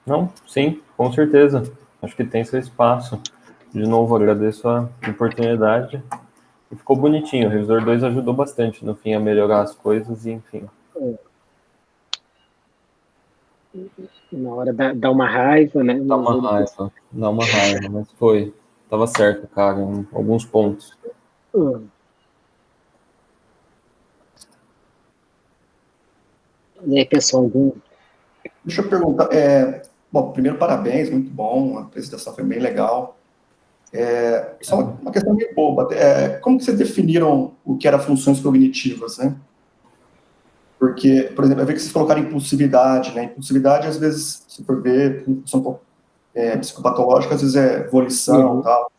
Não, sim, com certeza. Acho que tem seu espaço. De novo, agradeço a oportunidade. E ficou bonitinho. O Revisor 2 ajudou bastante, no fim, a melhorar as coisas e, enfim. Na hora dá uma raiva, né? Dá uma raiva, mas foi. Tava certo, cara, em alguns pontos. E aí, pessoal, Deixa eu perguntar, bom, primeiro, parabéns, muito bom, a apresentação foi bem legal. Só uma questão meio boba, como que vocês definiram o que eram funções cognitivas, né? Porque, por exemplo, eu vi que vocês colocaram impulsividade, né? Impulsividade, às vezes, se for ver, função um pouco psicopatológica, às vezes é volição e tal,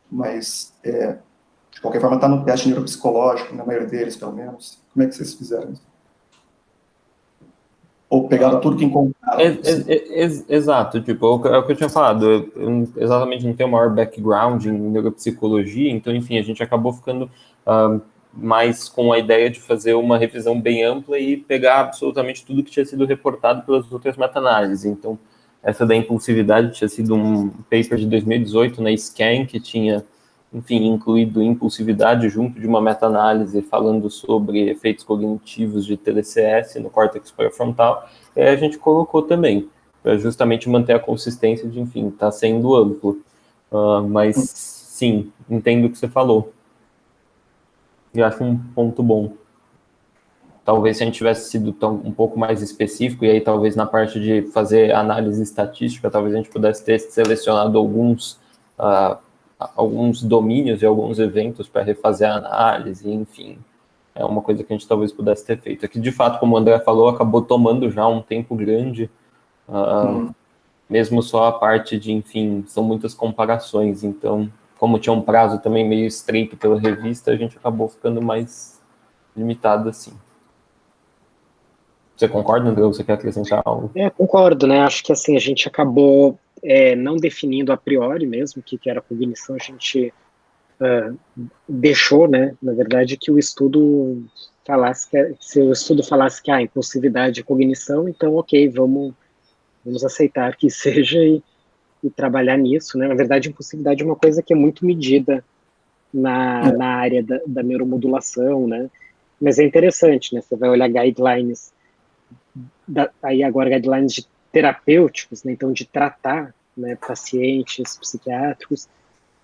mas, de qualquer forma, está no teste neuropsicológico, na maioria deles, pelo menos. Como é que vocês fizeram isso? Ou pegaram tudo que encontraram? Exato, tipo, é o que eu tinha falado, eu exatamente não tenho o maior background em neuropsicologia, então, enfim, a gente acabou ficando mais com a ideia de fazer uma revisão bem ampla e pegar absolutamente tudo que tinha sido reportado pelas outras meta-análises. Então, essa da impulsividade tinha sido um paper de 2018 na SCAN, que tinha, enfim, incluído impulsividade junto de uma meta-análise falando sobre efeitos cognitivos de TDCS no córtex pré-frontal, e a gente colocou também, para justamente manter a consistência de, enfim, tá sendo amplo. Mas, sim, entendo o que você falou. E acho um ponto bom. Talvez se a gente tivesse sido um pouco mais específico, e aí talvez na parte de fazer análise estatística, talvez a gente pudesse ter selecionado alguns domínios e alguns eventos para refazer a análise, enfim. É uma coisa que a gente talvez pudesse ter feito. Aqui, de fato, como o André falou, acabou tomando já um tempo grande, mesmo só a parte de, enfim, são muitas comparações, então, como tinha um prazo também meio estreito pela revista, a gente acabou ficando mais limitado assim. Você concorda, André? Você quer acrescentar algo? Concordo, né? Acho que assim, a gente acabou não definindo a priori mesmo o que era cognição, a gente deixou, né, na verdade, que o estudo falasse se o estudo falasse que impulsividade é cognição, então ok, vamos aceitar que seja e trabalhar nisso, né? Na verdade, impulsividade é uma coisa que é muito medida na área da neuromodulação, né? Mas é interessante, né? Você vai olhar guidelines, aí agora guidelines de terapêuticos, né? Então de tratar, né, pacientes psiquiátricos,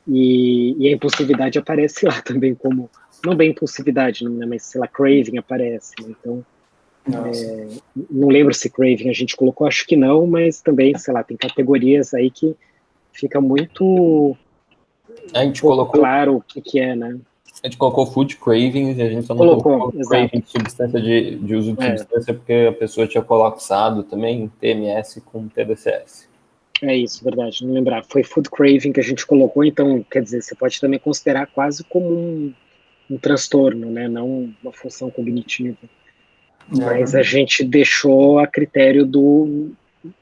e a impulsividade aparece lá também como, não bem impulsividade, né, mas sei lá, craving aparece, né? Então não lembro se craving a gente colocou, acho que não, mas também, sei lá, tem categorias aí que fica muito a gente colocou claro o que é, né? A gente colocou food cravings e a gente só não colocou craving de substância de uso de substância porque a pessoa tinha colapsado também TMS com TDCS. É isso, verdade, não lembrar. Foi food craving que a gente colocou, então, quer dizer, você pode também considerar quase como um transtorno, né? Não uma função cognitiva. Mas a gente deixou a critério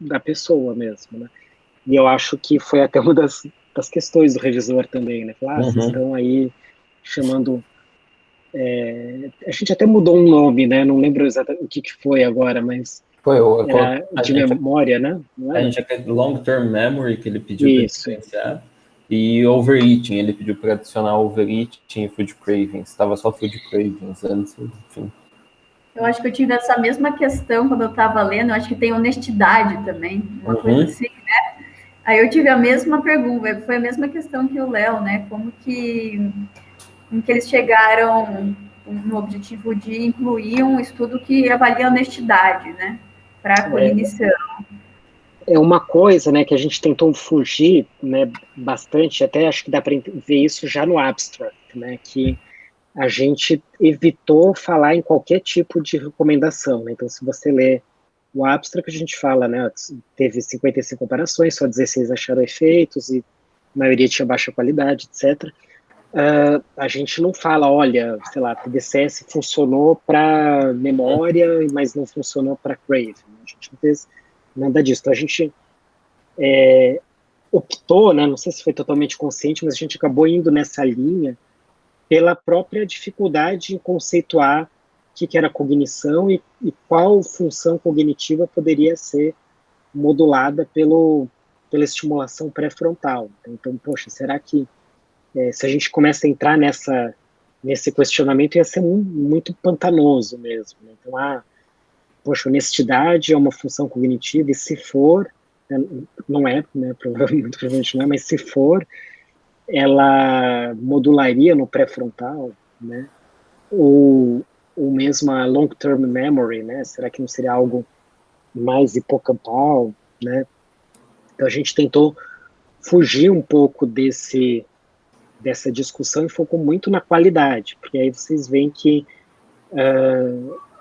da pessoa mesmo, né? E eu acho que foi até uma das questões do revisor também, né? Falar, vocês estão aí chamando... a gente até mudou um nome, né? Não lembro exatamente o que foi agora, mas... Foi de memória, né? A gente fez long-term memory, que ele pediu para diferenciar, e overeating, ele pediu para adicionar overeating e food cravings. Estava só food cravings antes, enfim. Eu acho que eu tive essa mesma questão quando eu estava lendo, eu acho que tem honestidade também, uma coisa assim, né? Aí eu tive a mesma pergunta, foi a mesma questão que o Léo, né? Como que eles chegaram no objetivo de incluir um estudo que avalia a honestidade, né? Para a cognição. É uma coisa, né, que a gente tentou fugir, né, bastante, até acho que dá para ver isso já no abstract, né, que a gente evitou falar em qualquer tipo de recomendação, né? Então, se você lê o abstract, a gente fala, né, teve 55 comparações, só 16 acharam efeitos e a maioria tinha baixa qualidade, etc. A gente não fala, olha, sei lá, TDCS funcionou para memória, mas não funcionou para crave. A gente não fez nada disso. Então, a gente optou, né, não sei se foi totalmente consciente, mas a gente acabou indo nessa linha pela própria dificuldade em conceituar o que era cognição e qual função cognitiva poderia ser modulada pela estimulação pré-frontal. Então, poxa, será que se a gente começa a entrar nesse questionamento, ia ser muito pantanoso mesmo, né? Então, poxa, honestidade é uma função cognitiva, e se for, não é, né, provavelmente não é, mas se for, ela modularia no pré-frontal, né? Ou mesmo a long-term memory, né? Será que não seria algo mais hipocampal, né? Então a gente tentou fugir um pouco dessa discussão e focou muito na qualidade, porque aí vocês veem que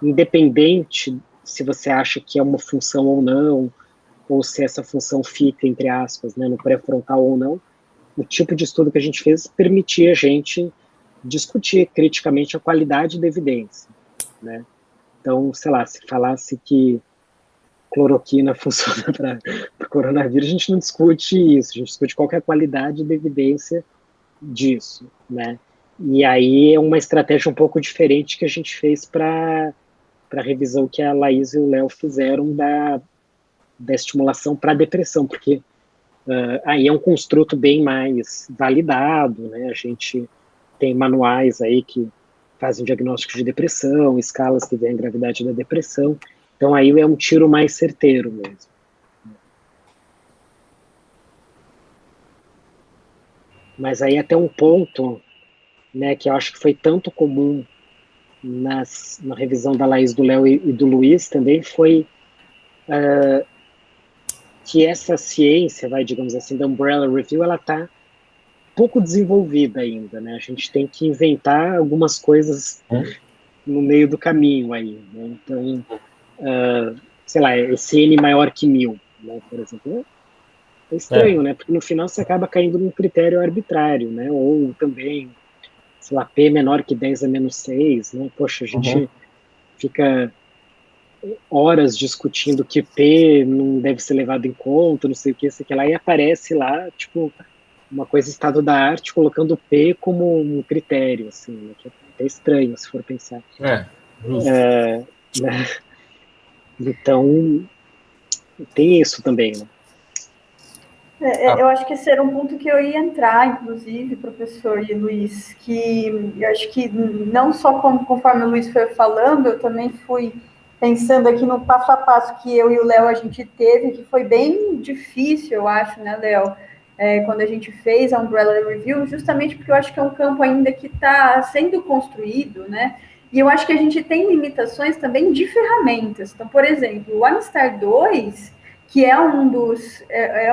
independente se você acha que é uma função ou não, ou se essa função fica, entre aspas, né, no pré-frontal ou não, o tipo de estudo que a gente fez permitia a gente discutir criticamente a qualidade da evidência, né? Então, sei lá, se falasse que cloroquina funciona para o coronavírus, a gente não discute isso, a gente discute qual que é a qualidade da evidência disso, né? E aí é uma estratégia um pouco diferente que a gente fez para a revisão que a Laís e o Léo fizeram da estimulação para depressão, porque aí é um construto bem mais validado, né? A gente tem manuais aí que fazem diagnóstico de depressão, escalas que veem a gravidade da depressão, então aí é um tiro mais certeiro mesmo. Mas aí até um ponto, né, que eu acho que foi tanto comum na revisão da Laís, do Léo e do Luiz também, foi que essa ciência, digamos assim, da Umbrella Review, ela está pouco desenvolvida ainda, né? A gente tem que inventar algumas coisas no meio do caminho aí, né? Então, sei lá, esse N maior que 1000, né, por exemplo, é estranho, né? Porque no final você acaba caindo num critério arbitrário, né? Ou também, sei lá, P menor que 10 a menos 6, né? Poxa, a gente fica horas discutindo que P não deve ser levado em conta, não sei o que, sei que lá, e aparece lá, tipo, uma coisa estado da arte colocando P como um critério, assim, né? Que é estranho, se for pensar. Né? Então, tem isso também, né? Eu acho que esse era um ponto que eu ia entrar, inclusive, professor e Luiz, que eu acho que não só conforme o Luiz foi falando, eu também fui pensando aqui no passo a passo que eu e o Léo a gente teve, que foi bem difícil, eu acho, né, Léo? Quando a gente fez a Umbrella Review, justamente porque eu acho que é um campo ainda que está sendo construído, né? E eu acho que a gente tem limitações também de ferramentas. Então, por exemplo, o Amistar 2, que é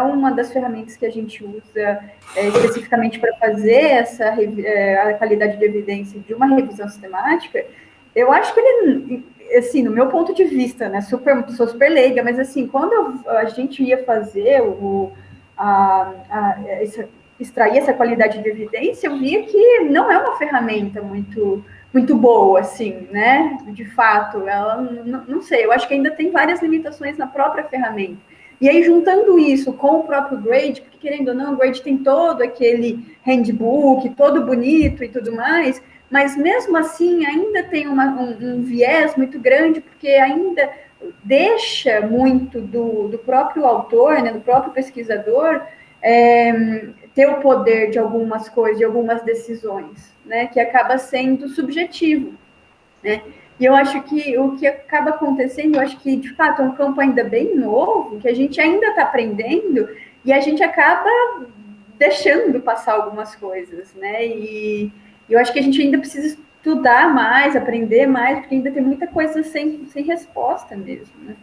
uma das ferramentas que a gente usa especificamente para fazer a qualidade de evidência de uma revisão sistemática, eu acho que ele, assim, no meu ponto de vista, né, sou super leiga, mas assim, quando a gente ia fazer extrair essa qualidade de evidência, eu via que não é uma ferramenta muito boa, assim, né? De fato, ela, não sei, eu acho que ainda tem várias limitações na própria ferramenta. E aí, juntando isso com o próprio Grade, porque querendo ou não, o Grade tem todo aquele handbook, todo bonito e tudo mais, mas mesmo assim ainda tem um viés muito grande, porque ainda deixa muito do próprio autor, né, do próprio pesquisador, ter o poder de algumas coisas, de algumas decisões, né, que acaba sendo subjetivo, né? E eu acho que o que acaba acontecendo, eu acho que, de fato, é um campo ainda bem novo, que a gente ainda está aprendendo, e a gente acaba deixando passar algumas coisas, né? E eu acho que a gente ainda precisa estudar mais, aprender mais, porque ainda tem muita coisa sem resposta mesmo, né?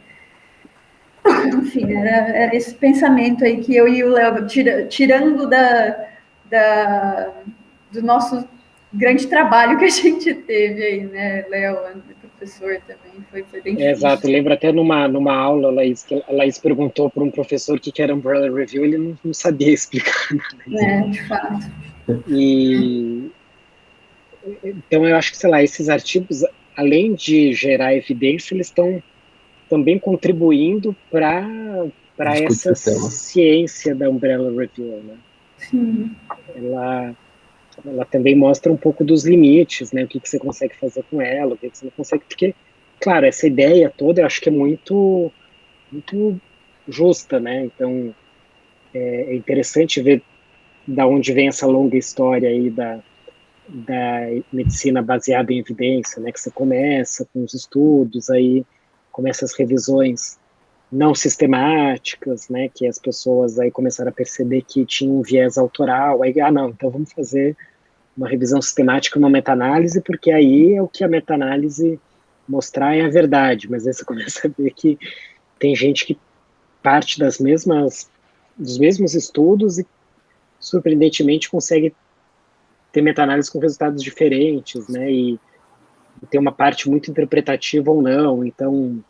Enfim, era esse pensamento aí que eu e o Léo, tirando do nosso grande trabalho que a gente teve aí, né, Léo, professor também, foi bem difícil. Exato, eu lembro até numa aula, Laís, que a Laís perguntou para um professor o que era Umbrella Review, ele não sabia explicar nada. De fato. Então, eu acho que, sei lá, esses artigos, além de gerar evidência, eles estão também contribuindo para essa ciência da Umbrella Review, né? Sim. Ela também mostra um pouco dos limites, né? O que você consegue fazer com ela, o que você não consegue, porque, claro, essa ideia toda eu acho que é muito justa, né? Então, é interessante ver da onde vem essa longa história aí da medicina baseada em evidência, né? Que você começa com os estudos, aí começa as revisões não sistemáticas, né? Que as pessoas aí começaram a perceber que tinha um viés autoral, aí, não, então vamos fazer uma revisão sistemática, uma meta-análise, porque aí é o que a meta-análise mostrar é a verdade, mas aí você começa a ver que tem gente que parte dos mesmos estudos e, surpreendentemente, consegue ter meta-análise com resultados diferentes, né, e tem uma parte muito interpretativa ou não, então,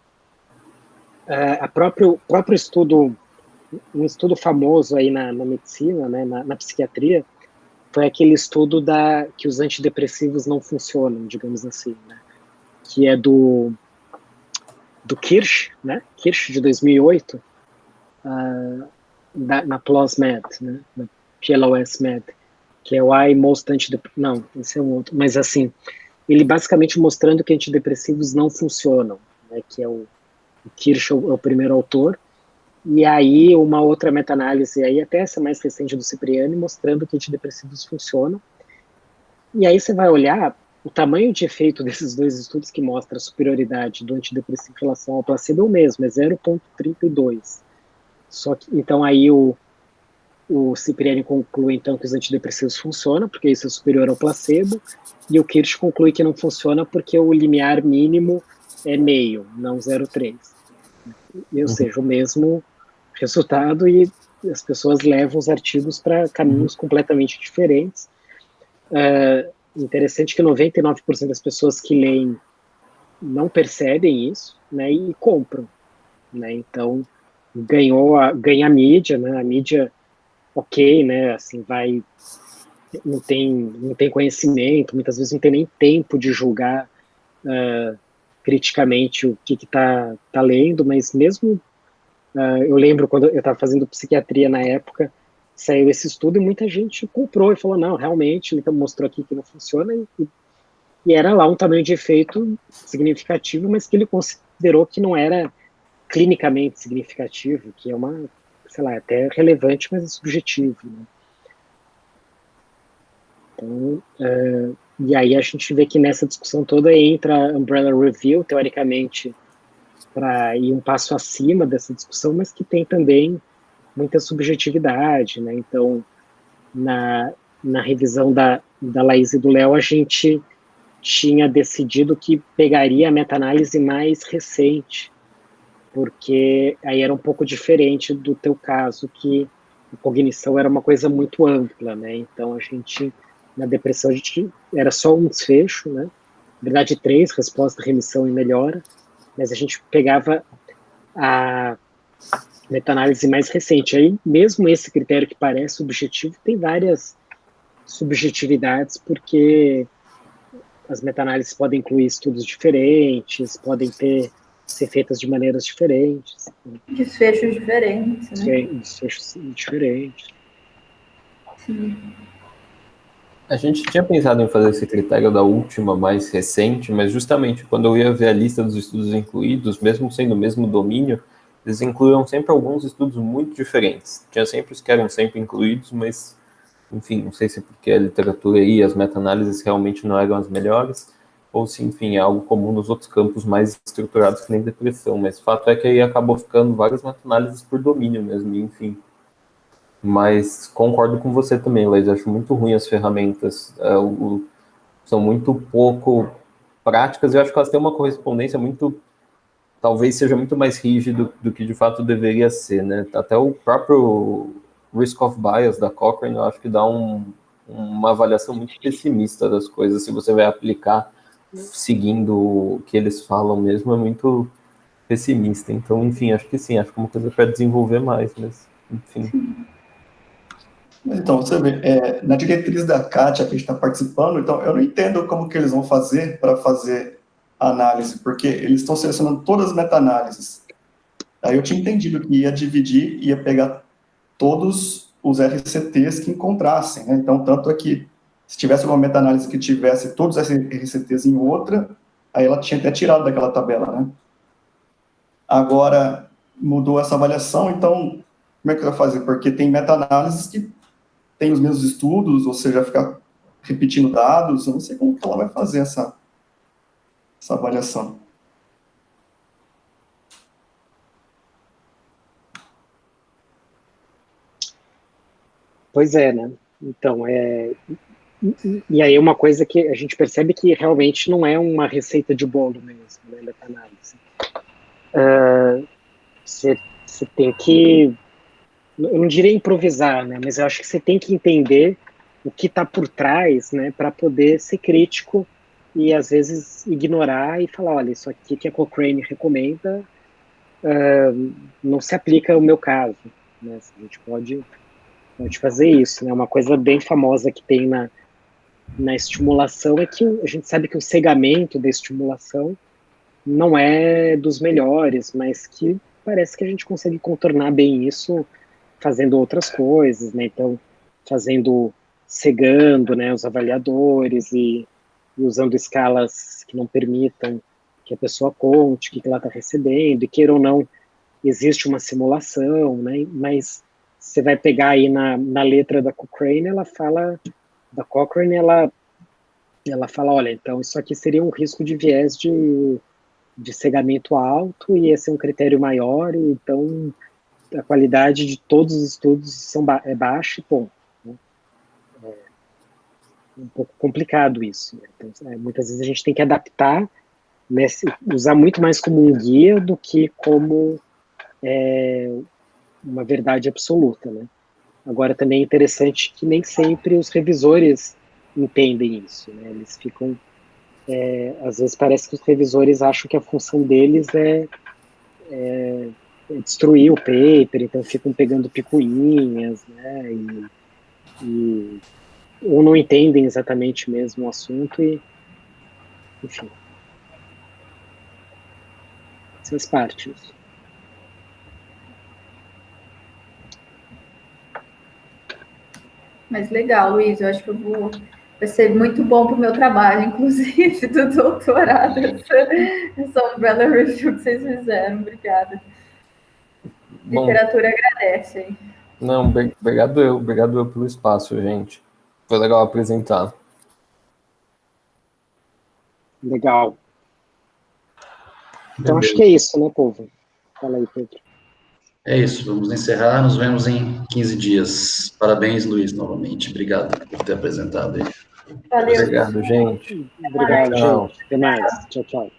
próprio estudo, um estudo famoso aí na medicina, né, na psiquiatria, foi aquele estudo que os antidepressivos não funcionam, digamos assim, né, que é do Kirsch, né, Kirsch de 2008, na PLOS-Med, né, na PLOS-Med, que é o Why Most Antidepressivos, não, esse é um outro, mas assim, ele basicamente mostrando que antidepressivos não funcionam, né, que é o Kirsch é o primeiro autor, e aí uma outra meta-análise, aí até essa mais recente do Cipriani, mostrando que antidepressivos funcionam, e aí você vai olhar o tamanho de efeito desses dois estudos que mostra a superioridade do antidepressivo em relação ao placebo é o mesmo, é 0,32. Só que, então aí o Cipriani conclui então que os antidepressivos funcionam, porque isso é superior ao placebo, e o Kirsch conclui que não funciona porque o limiar mínimo é meio, não 0,3. Ou seja, o mesmo resultado, e as pessoas levam os artigos para caminhos completamente diferentes. Interessante que 99% das pessoas que leem não percebem isso, né, e compram, né, então ganha a mídia, né, a mídia, ok, né, assim, não tem conhecimento, muitas vezes não tem nem tempo de julgar criticamente o que tá lendo, mas mesmo, eu lembro quando eu estava fazendo psiquiatria na época, saiu esse estudo e muita gente comprou e falou, não, realmente, ele mostrou aqui que não funciona, e era lá um tamanho de efeito significativo, mas que ele considerou que não era clinicamente significativo, que é uma, sei lá, até relevante, mas é subjetivo, né? Então, e aí a gente vê que nessa discussão toda entra a Umbrella Review, teoricamente, para ir um passo acima dessa discussão, mas que tem também muita subjetividade, né? Então, na revisão da Laís e do Léo, a gente tinha decidido que pegaria a meta-análise mais recente, porque aí era um pouco diferente do teu caso, que a cognição era uma coisa muito ampla, né? Então, a gente, na depressão, a gente era só um desfecho, né? Na verdade, 3, resposta, remissão e melhora, mas a gente pegava a meta-análise mais recente. Aí, mesmo esse critério que parece subjetivo, tem várias subjetividades, porque as meta-análises podem incluir estudos diferentes, podem ser feitas de maneiras diferentes. Desfechos diferentes, né? Desfechos diferentes. Sim. A gente tinha pensado em fazer esse critério da última, mais recente, mas justamente quando eu ia ver a lista dos estudos incluídos, mesmo sendo o mesmo domínio, eles incluíam sempre alguns estudos muito diferentes. Tinha sempre os que eram sempre incluídos, mas, enfim, não sei se porque a literatura e as meta-análises realmente não eram as melhores, ou se, enfim, é algo comum nos outros campos mais estruturados que nem depressão, mas o fato é que aí acabou ficando várias meta-análises por domínio mesmo, enfim. Mas concordo com você também, Laís, acho muito ruim as ferramentas, são muito pouco práticas, eu acho que elas têm uma correspondência muito, talvez seja muito mais rígido do que de fato deveria ser, né? Até o próprio Risk of Bias da Cochrane, eu acho que dá uma avaliação muito pessimista das coisas, se você vai aplicar seguindo o que eles falam mesmo, é muito pessimista. Então, enfim, acho que sim, acho que é uma coisa para desenvolver mais, mas, enfim. Então, você vê, na diretriz da Kátia que a gente está participando, então eu não entendo como que eles vão fazer para fazer a análise, porque eles estão selecionando todas as meta-análises. Aí eu tinha entendido que ia dividir, ia pegar todos os RCTs que encontrassem, né? Então, tanto é que se tivesse uma meta-análise que tivesse todos os RCTs em outra, aí ela tinha até tirado daquela tabela, né? Agora, mudou essa avaliação, então, como é que vai fazer? Porque tem meta-análises que tem os mesmos estudos, ou seja, ficar repetindo dados, eu não sei como que ela vai fazer essa avaliação. Pois é, né? Então, e aí uma coisa que a gente percebe que realmente não é uma receita de bolo mesmo, né, meta-análise. Você tem que, eu não diria improvisar, né, mas eu acho que você tem que entender o que está por trás, né, para poder ser crítico e às vezes ignorar e falar, olha, isso aqui que a Cochrane recomenda não se aplica ao meu caso, né, a gente pode fazer isso, né, uma coisa bem famosa que tem na estimulação é que a gente sabe que o cegamento da estimulação não é dos melhores, mas que parece que a gente consegue contornar bem isso fazendo outras coisas, né? Então, cegando, né, os avaliadores e usando escalas que não permitam que a pessoa conte o que ela está recebendo, e queira ou não, existe uma simulação, né? Mas você vai pegar aí na letra da Cochrane, ela fala olha, então isso aqui seria um risco de viés de cegamento alto e esse é um critério maior, e então a qualidade de todos os estudos é baixa e ponto. Né? É um pouco complicado isso. Né? Então, muitas vezes a gente tem que adaptar, né, usar muito mais como um guia do que como uma verdade absoluta. Né? Agora também é interessante que nem sempre os revisores entendem isso. Né? Eles ficam às vezes parece que os revisores acham que a função deles é destruir o paper, então ficam pegando picuinhas, né, ou não entendem exatamente mesmo o assunto, e, enfim, faz parte disso. Mas legal, Luiz, eu acho que vai ser muito bom para o meu trabalho, inclusive, do doutorado, essa umbrella review que vocês fizeram. Obrigada. Bom, Literatura agradece, hein? Não, obrigado eu pelo espaço, gente. Foi legal apresentar. Legal. Então, acho que é isso, né, povo? Fala aí, Pedro. É isso, vamos encerrar, nos vemos em 15 dias. Parabéns, Luiz, novamente. Obrigado por ter apresentado aí. Valeu. Obrigado, gente. Obrigado, Tchau. gente. Até mais. Tchau, tchau.